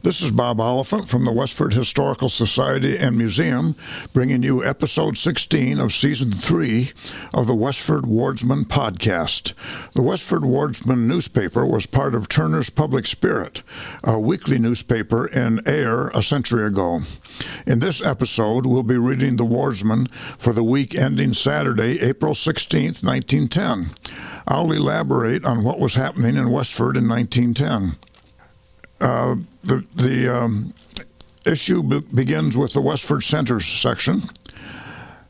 This is Bob Oliphant from the Westford Historical Society and Museum, bringing you episode 16 of season 3 of the Westford Wardsman podcast. The Westford Wardsman newspaper was part of Turner's Public Spirit, a weekly newspaper in Ayer a century ago. In this episode, we'll be reading the Wardsman for the week ending Saturday, April 16, 1910. I'll elaborate on what was happening in Westford in 1910. The issue begins with the Westford Center section.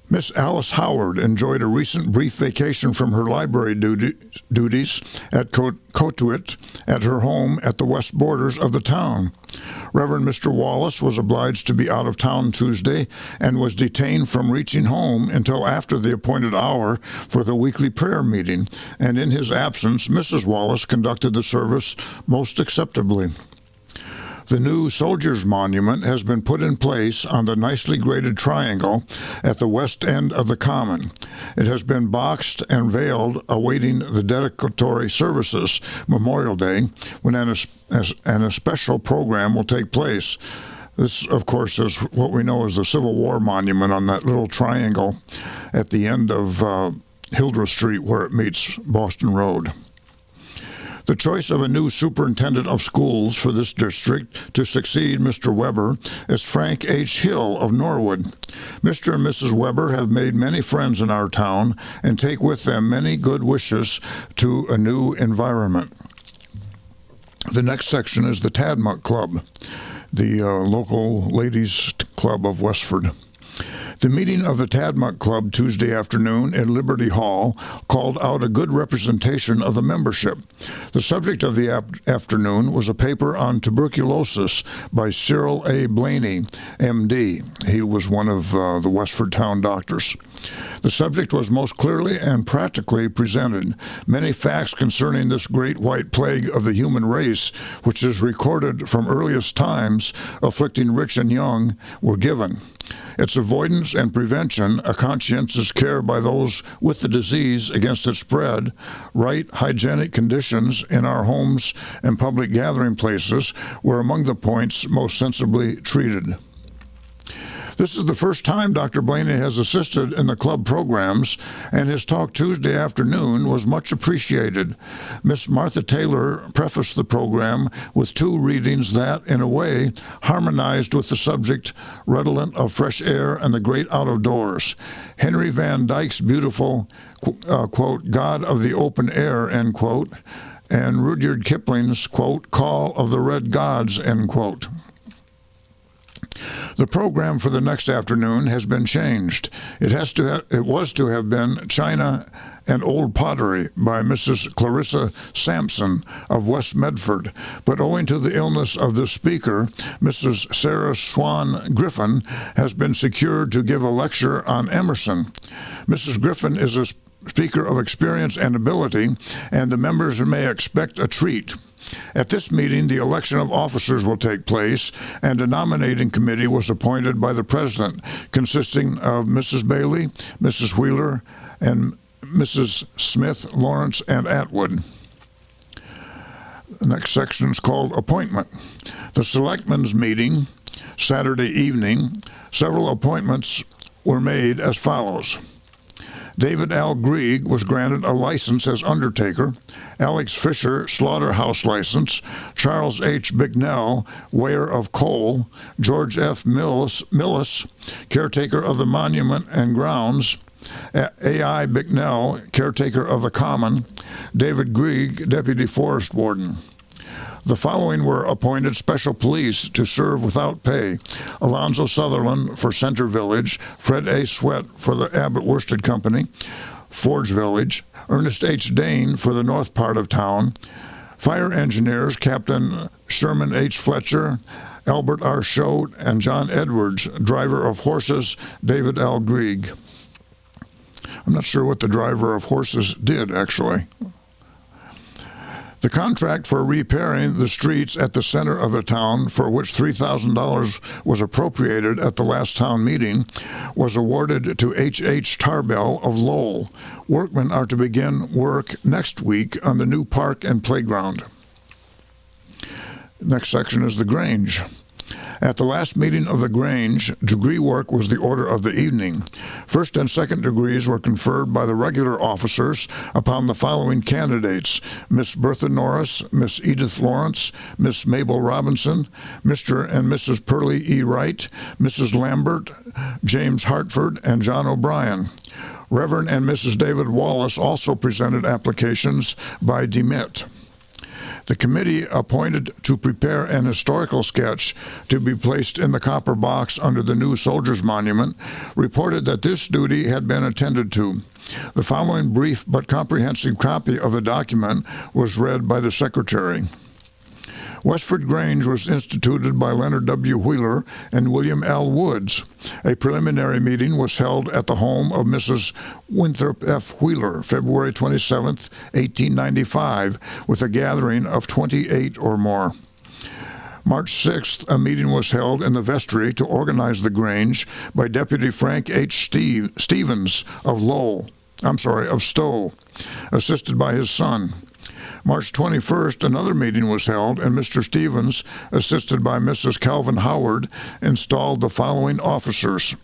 Miss Alice Howard enjoyed a recent brief vacation from her library duties at Cotuit at her home at the west borders of the town. Reverend Mr. Wallace was obliged to be out of town Tuesday and was detained from reaching home until after the appointed hour for the weekly prayer meeting, and in his absence, Mrs. Wallace conducted the service most acceptably. The new Soldiers' Monument has been put in place on the nicely graded triangle at the west end of the common. It has been boxed and veiled, awaiting the dedicatory services, Memorial Day, when a special program will take place. This, of course, is what we know as the Civil War Monument on that little triangle at the end of Hildreth Street where it meets Boston Road. The choice of a new superintendent of schools for this district to succeed Mr. Weber is Frank H. Hill of Norwood. Mr. and Mrs. Weber have made many friends in our town and take with them many good wishes to a new environment. The next section is the Tadmuck Club, the local ladies' club of Westford. The meeting of the Tadmuck Club Tuesday afternoon in Liberty Hall called out a good representation of the membership. The subject of the afternoon was a paper on tuberculosis by Cyril A. Blaney, M.D. He was one of the Westford Town doctors. The subject was most clearly and practically presented. Many facts concerning this great white plague of the human race, which is recorded from earliest times, afflicting rich and young, were given. Its avoidance and prevention, a conscientious care by those with the disease against its spread, right hygienic conditions in our homes and public gathering places were among the points most sensibly treated. This is the first time Dr. Blaney has assisted in the club programs, and his talk Tuesday afternoon was much appreciated. Miss Martha Taylor prefaced the program with 2 readings that, in a way, harmonized with the subject redolent of fresh air and the great out-of-doors. Henry Van Dyke's beautiful, quote, God of the Open Air, end quote, and Rudyard Kipling's, quote, Call of the Red Gods, end quote. The program for the next afternoon has been changed. It was to have been China and Old Pottery by Mrs. Clarissa Sampson of West Medford, but owing to the illness of the speaker, Mrs. Sarah Swan Griffin has been secured to give a lecture on Emerson. Mrs. Griffin is a speaker of experience and ability, and the members may expect a treat. At this meeting, the election of officers will take place, and a nominating committee was appointed by the president, consisting of Mrs. Bailey, Mrs. Wheeler, and Mrs. Smith, Lawrence, and Atwood. The next section is called Appointment. The Selectmen's meeting, Saturday evening, several appointments were made as follows. David L. Grieg was granted a license as undertaker, Alex Fisher, slaughterhouse license, Charles H. Bignell, weigher of coal, George F. Millis, caretaker of the monument and grounds, A.I. Bignell, caretaker of the common, David Grieg, deputy forest warden. The following were appointed special police to serve without pay: Alonzo Sutherland for Center Village, Fred A. Sweat for the Abbott Worsted Company, Forge Village, Ernest H. Dane for the north part of town, fire engineers Captain Sherman H. Fletcher, Albert R. Schote, and John Edwards, driver of horses David L. Grieg. I'm not sure what the driver of horses did, actually. The contract for repairing the streets at the center of the town, for which $3,000 was appropriated at the last town meeting, was awarded to H. Tarbell of Lowell. Workmen are to begin work next week on the new park and playground. Next section is the Grange. At the last meeting of the Grange, degree work was the order of the evening. First and second degrees were conferred by the regular officers upon the following candidates: Miss Bertha Norris, Miss Edith Lawrence, Miss Mabel Robinson, Mr. and Mrs. Pearlie E. Wright, Mrs. Lambert, James Hartford, and John O'Brien. Reverend and Mrs. David Wallace also presented applications by demit. The committee appointed to prepare an historical sketch to be placed in the copper box under the new soldiers' monument reported that this duty had been attended to. The following brief but comprehensive copy of the document was read by the secretary. Westford Grange was instituted by Leonard W. Wheeler and William L. Woods. A preliminary meeting was held at the home of Mrs. Winthrop F. Wheeler, February 27, 1895, with a gathering of 28 or more. March 6th, a meeting was held in the vestry to organize the Grange by Deputy Frank H. Stevens of Stowe, assisted by his son. March 21st, another meeting was held, and Mr. Stevens, assisted by Mrs. Calvin Howard, installed the following officers: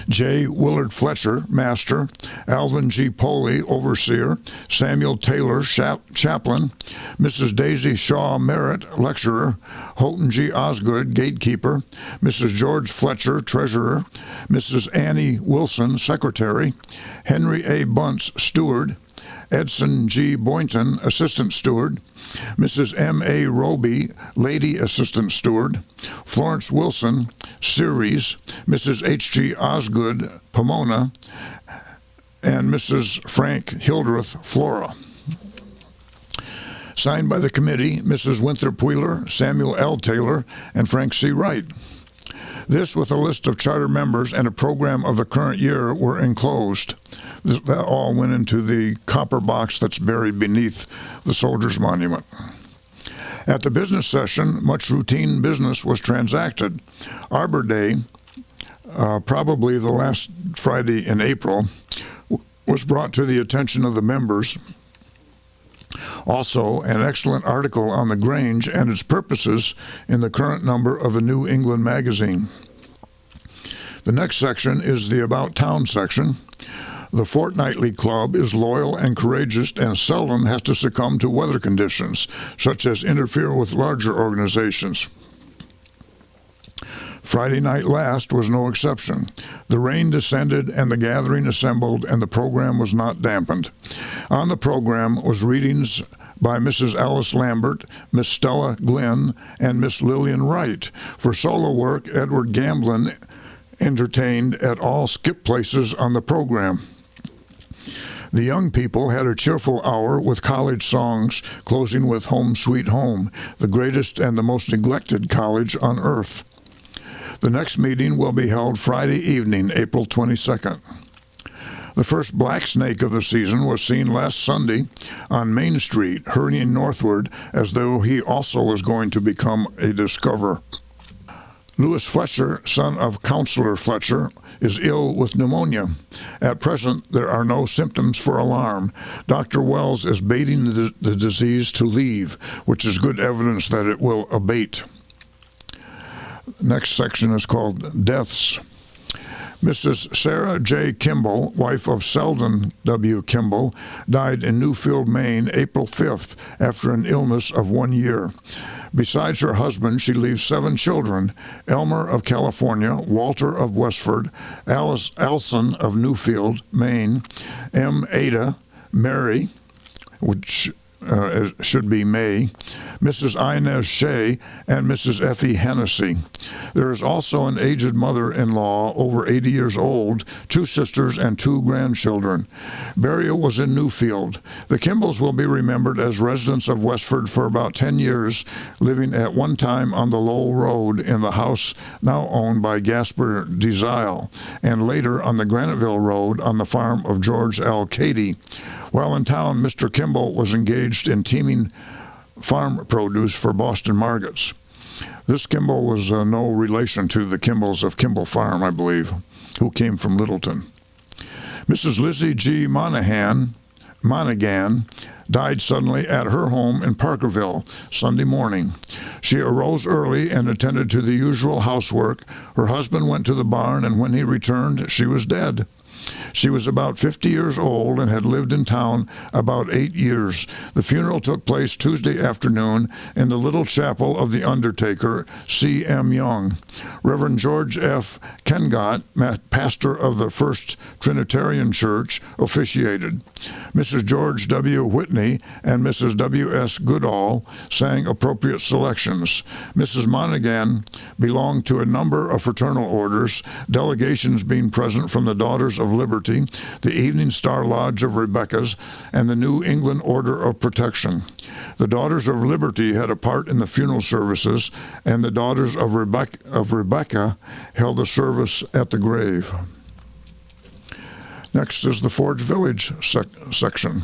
J. Willard Fletcher, Master; Alvin G. Poley, Overseer; Samuel Taylor, Chaplain; Mrs. Daisy Shaw Merritt, Lecturer; Houghton G. Osgood, Gatekeeper; Mrs. George Fletcher, Treasurer; Mrs. Annie Wilson, Secretary; Henry A. Bunce, Steward; Edson G. Boynton, Assistant Steward; Mrs. M. A. Roby, Lady Assistant Steward; Florence Wilson, Ceres; Mrs. H. G. Osgood, Pomona; and Mrs. Frank Hildreth, Flora. Signed by the committee, Mrs. Winthrop Wheeler, Samuel L. Taylor, and Frank C. Wright. This, with a list of charter members and a program of the current year, were enclosed. That all went into the copper box that's buried beneath the Soldiers' Monument. At the business session, much routine business was transacted. Arbor Day, probably the last Friday in April, was brought to the attention of the members. Also, an excellent article on the Grange and its purposes in the current number of the New England Magazine. The next section is the About Town section. The Fortnightly Club is loyal and courageous and seldom has to succumb to weather conditions, such as interfere with larger organizations. Friday night last was no exception. The rain descended and the gathering assembled, and the program was not dampened. On the program was readings by Mrs. Alice Lambert, Miss Stella Glenn, and Miss Lillian Wright. For solo work, Edward Gamblin entertained at all skip places on the program. The young people had a cheerful hour with college songs, closing with Home Sweet Home, the greatest and the most neglected college on earth. The next meeting will be held Friday evening, April 22nd. The first black snake of the season was seen last Sunday on Main Street, hurrying northward as though he also was going to become a discoverer. Louis Fletcher, son of Councillor Fletcher, is ill with pneumonia. At present, there are no symptoms for alarm. Dr. Wells is baiting the disease to leave, which is good evidence that it will abate. Next section is called Deaths. Mrs. Sarah J. Kimball, wife of Selden W. Kimball, died in Newfield, Maine, April 5th, after an illness of 1 year. Besides her husband, she leaves 7 children: Elmer of California, Walter of Westford, Alice Elson of Newfield, Maine, M. Ada, Mary, which should be May, Mrs. Inez Shea, and Mrs. Effie Hennessy. There is also an aged mother-in-law, over 80 years old, 2 sisters, and 2 grandchildren. Burial was in Newfield. The Kimballs will be remembered as residents of Westford for about 10 years, living at one time on the Lowell Road in the house now owned by Gasper Desile, and later on the Graniteville Road on the farm of George L. Cady. While in town, Mr. Kimball was engaged in teaming farm produce for Boston Margot's. This Kimball was no relation to the Kimballs of Kimball Farm, I believe, who came from Littleton. Mrs. Lizzie G. Monahan, Monaghan died suddenly at her home in Parkerville Sunday morning. She arose early and attended to the usual housework. Her husband went to the barn, and when he returned, she was dead. She was about 50 years old and had lived in town about 8 years. The funeral took place Tuesday afternoon in the little chapel of the undertaker, C.M. Young. Reverend George F. Kengott, pastor of the First Trinitarian Church, officiated. Mrs. George W. Whitney and Mrs. W.S. Goodall sang appropriate selections. Mrs. Monaghan belonged to a number of fraternal orders, delegations being present from the Daughters of Liberty, the Evening Star Lodge of Rebecca's, and the New England Order of Protection. The Daughters of Liberty had a part in the funeral services, and the Daughters of Rebecca held a service at the grave. Next is the Forge Village section.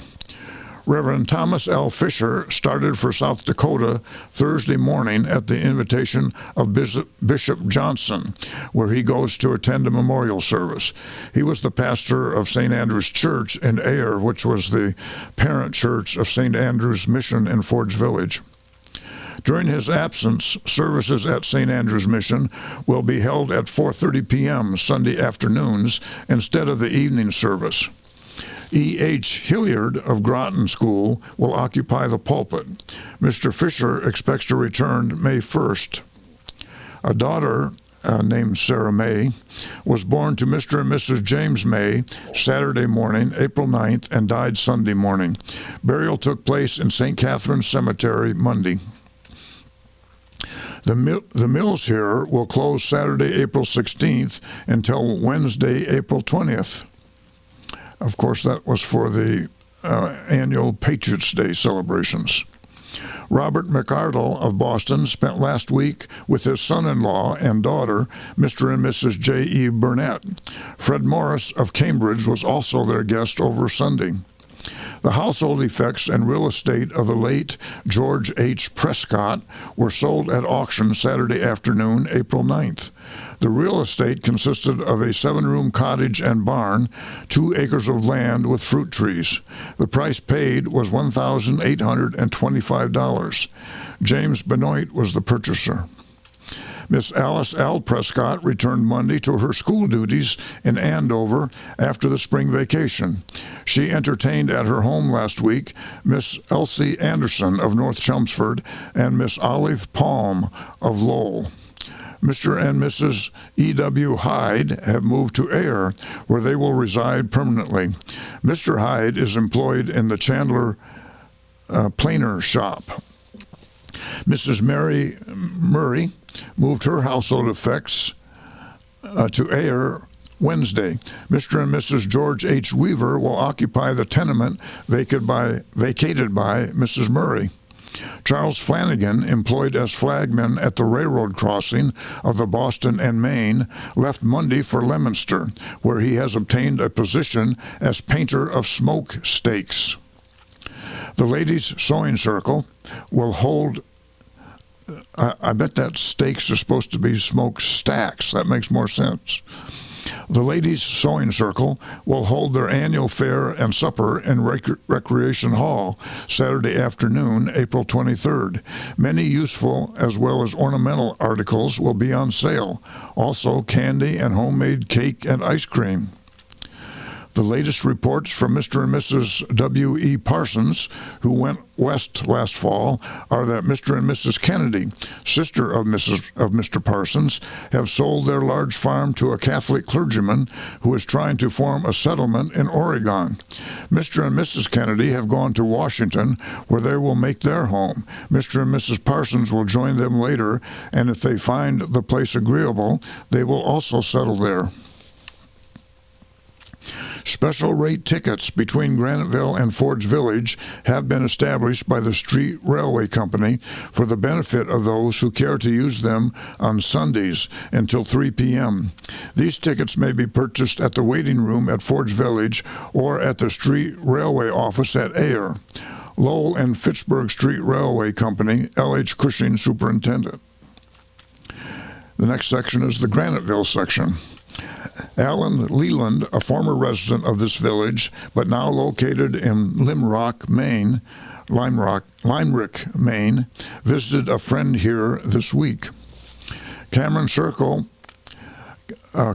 Reverend Thomas L. Fisher started for South Dakota Thursday morning at the invitation of Bishop Johnson, where he goes to attend a memorial service. He was the pastor of St. Andrew's Church in Ayer, which was the parent church of St. Andrew's Mission in Forge Village. During his absence, services at St. Andrew's Mission will be held at 4:30 p.m. Sunday afternoons instead of the evening service. E.H. Hilliard of Groton School will occupy the pulpit. Mr. Fisher expects to return May 1st. A daughter named Sarah May was born to Mr. and Mrs. James May Saturday morning, April 9th, and died Sunday morning. Burial took place in St. Catherine's Cemetery Monday. The mills here will close Saturday, April 16th until Wednesday, April 20th. Of course, that was for the annual Patriots' Day celebrations. Robert McArdle of Boston spent last week with his son-in-law and daughter, Mr. and Mrs. J.E. Burnett. Fred Morris of Cambridge was also their guest over Sunday. The household effects and real estate of the late George H. Prescott were sold at auction Saturday afternoon, April 9th. The real estate consisted of a 7-room cottage and barn, 2 acres of land with fruit trees. The price paid was $1,825. James Benoit was the purchaser. Miss Alice L. Prescott returned Monday to her school duties in Andover after the spring vacation. She entertained at her home last week Miss Elsie Anderson of North Chelmsford and Miss Olive Palm of Lowell. Mr. and Mrs. E.W. Hyde have moved to Ayer, where they will reside permanently. Mr. Hyde is employed in the Chandler planer shop. Mrs. Mary Murray moved her household effects to Ayer Wednesday. Mr. and Mrs. George H. Weaver will occupy the tenement vacated by Mrs. Murray. Charles Flanagan, employed as flagman at the railroad crossing of the Boston and Maine, left Monday for Leominster, where he has obtained a position as painter of smoke stakes. The Ladies' Sewing Circle will hold I bet that stakes are supposed to be smoke stacks. That makes more sense. The Ladies' Sewing Circle will hold their annual fair and supper in Recreation Hall Saturday afternoon, April 23rd. Many useful as well as ornamental articles will be on sale. Also, candy and homemade cake and ice cream. The latest reports from Mr. and Mrs. W.E. Parsons, who went west last fall, are that Mr. and Mrs. Kennedy, sister of Mr. Parsons, have sold their large farm to a Catholic clergyman who is trying to form a settlement in Oregon. Mr. and Mrs. Kennedy have gone to Washington, where they will make their home. Mr. and Mrs. Parsons will join them later, and if they find the place agreeable, they will also settle there. Special rate tickets between Graniteville and Forge Village have been established by the Street Railway Company for the benefit of those who care to use them on Sundays until 3 p.m. These tickets may be purchased at the waiting room at Forge Village or at the Street Railway office at Ayer. Lowell and Fitchburg Street Railway Company, L.H. Cushing, Superintendent. The next section is the Graniteville section. Alan Leland, a former resident of this village, but now located in Limerick, Maine, visited a friend here this week. Cameron Circle,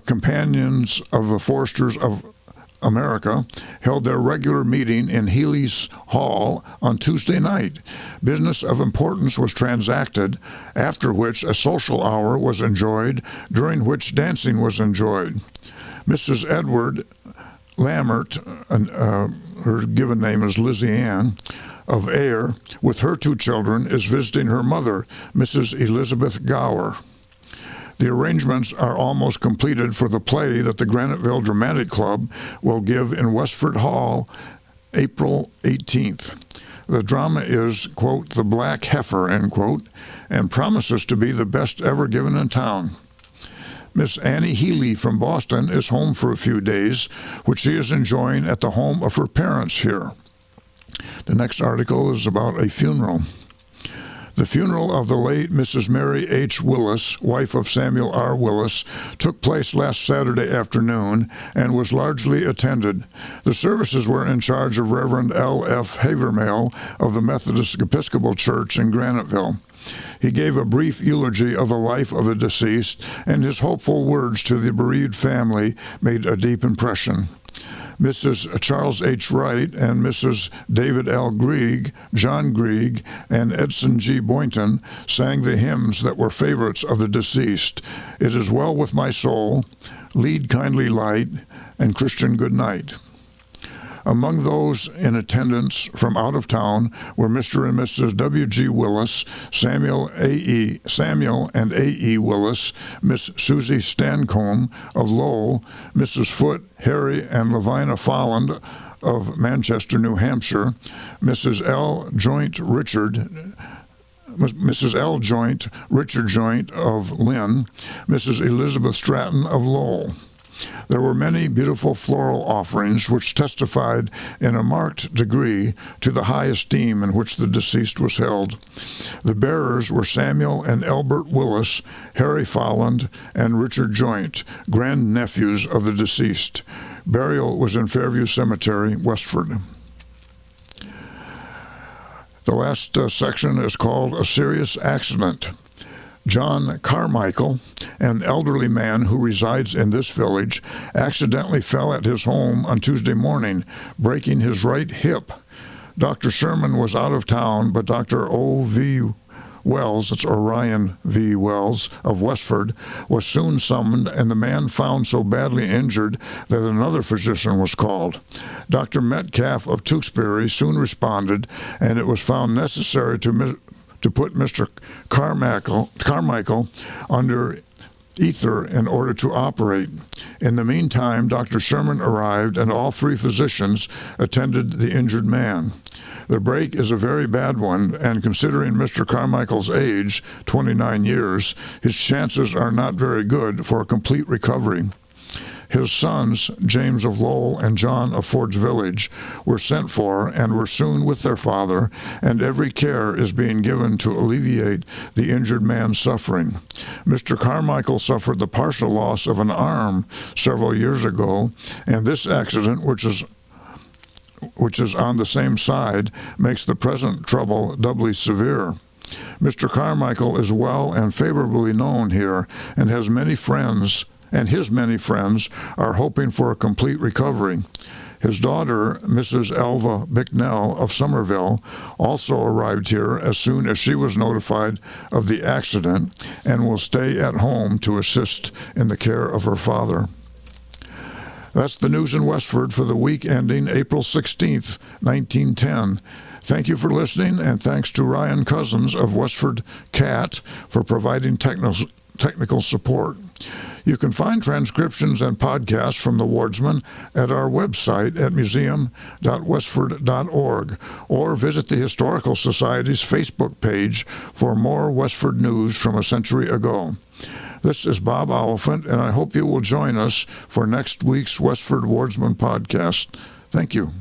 Companions of the Foresters of America, held their regular meeting in Healy's Hall on Tuesday night. Business of importance was transacted, after which a social hour was enjoyed, during which dancing was enjoyed. Mrs. Edward Lammert, her given name is Lizzie Ann, of Ayer, with her 2 children, is visiting her mother, Mrs. Elizabeth Gower. The arrangements are almost completed for the play that the Graniteville Dramatic Club will give in Westford Hall April 18th. The drama is, quote, The Black Heifer, end quote, and promises to be the best ever given in town. Miss Annie Healy from Boston is home for a few days, which she is enjoying at the home of her parents here. The next article is about a funeral. The funeral of the late Mrs. Mary H. Willis, wife of Samuel R. Willis, took place last Saturday afternoon and was largely attended. The services were in charge of Reverend L. F. Havermale of the Methodist Episcopal Church in Graniteville. He gave a brief eulogy of the life of the deceased, and his hopeful words to the bereaved family made a deep impression. Mrs. Charles H. Wright and Mrs. David L. Grieg, John Grieg, and Edson G. Boynton sang the hymns that were favorites of the deceased, It Is Well With My Soul, Lead Kindly Light, and Christian Good Night. Among those in attendance from out of town were Mr. and Mrs. W. G. Willis, Samuel and A.E. Willis, Miss Susie Stancombe of Lowell, Mrs. Foote, Harry, and Lavina Folland of Manchester, New Hampshire, Mrs. L. Joint Richard Joint of Lynn, Mrs. Elizabeth Stratton of Lowell. There were many beautiful floral offerings which testified in a marked degree to the high esteem in which the deceased was held. The bearers were Samuel and Elbert Willis, Harry Folland, and Richard Joint, grandnephews of the deceased. Burial was in Fairview Cemetery, Westford. The last section is called A Serious Accident. John Carmichael, an elderly man who resides in this village, accidentally fell at his home on Tuesday morning, breaking his right hip. Dr. Sherman was out of town, but Dr. O.V. Wells, that's Orion V. Wells of Westford, was soon summoned, and the man found so badly injured that another physician was called. Dr. Metcalf of Tewksbury soon responded, and it was found necessary to put Mr. Carmichael under ether in order to operate. In the meantime, Dr. Sherman arrived, and all 3 physicians attended the injured man. The break is a very bad one, and considering Mr. Carmichael's age, 29 years, his chances are not very good for a complete recovery. His sons, James of Lowell and John of Ford's Village, were sent for and were soon with their father, and every care is being given to alleviate the injured man's suffering. Mr. Carmichael suffered the partial loss of an arm several years ago, and this accident, which is on the same side, makes the present trouble doubly severe. Mr. Carmichael is well and favorably known here, and his many friends are hoping for a complete recovery. His daughter, Mrs. Elva Bicknell of Somerville, also arrived here as soon as she was notified of the accident and will stay at home to assist in the care of her father. That's the news in Westford for the week ending April 16th, 1910. Thank you for listening, and thanks to Ryan Cousins of Westford CAT for providing technical support. You can find transcriptions and podcasts from the Wardsman at our website at museum.westford.org, or visit the Historical Society's Facebook page for more Westford news from a century ago. This is Bob Oliphant, and I hope you will join us for next week's Westford Wardsman podcast. Thank you.